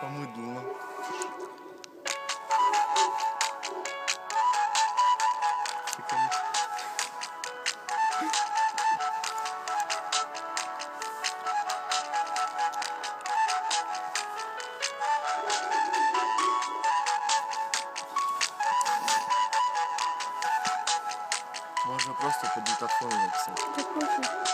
помыть дома. Можно просто по диктофону написать. Так пофиг.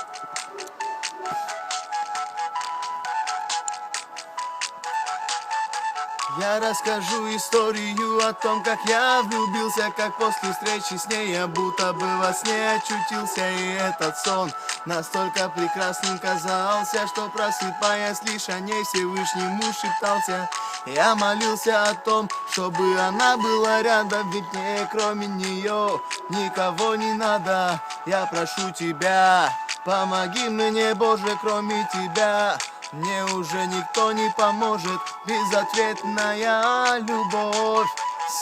Я расскажу историю о том, как я влюбился, как после встречи с ней я будто бы во сне очутился. И этот сон настолько прекрасным казался, что, просыпаясь, лишь о ней Всевышнему шептался. Я молился о том, чтобы она была рядом, ведь мне кроме нее никого не надо. Я прошу тебя, помоги мне, Боже, кроме тебя. Мне уже никто не поможет, безответная любовь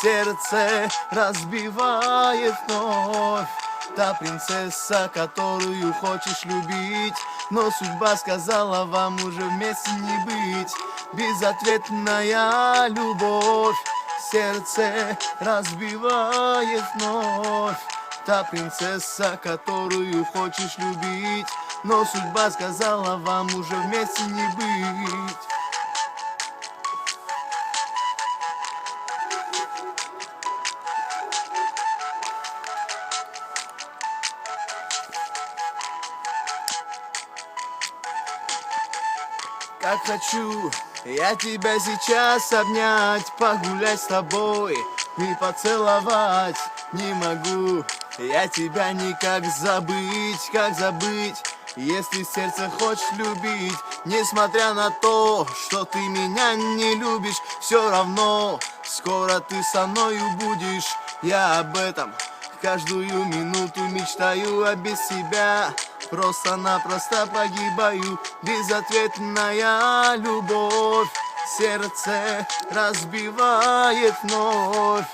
сердце разбивает вновь. Та принцесса, которую хочешь любить, но судьба сказала, вам уже вместе не быть. Безответная любовь сердце разбивает вновь. Та принцесса, которую хочешь любить, но судьба сказала, вам уже вместе не быть. Как хочу я тебя сейчас обнять, погулять с тобой и поцеловать. Не могу я тебя никак забыть, как забыть, если сердце хочешь любить. Несмотря на то, что ты меня не любишь, все равно скоро ты со мною будешь. Я об этом каждую минуту мечтаю, а без тебя просто-напросто погибаю. Безответная любовь сердце разбивает вновь.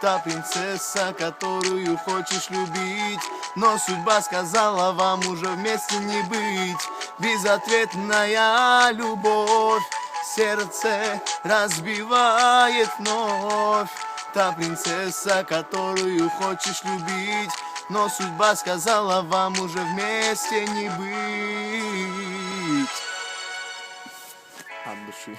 Та принцесса, которую хочешь любить, но судьба сказала, вам уже вместе не быть. Безответная любовь сердце разбивает вновь. Та принцесса, которую хочешь любить, но судьба сказала, вам уже вместе не быть. От души.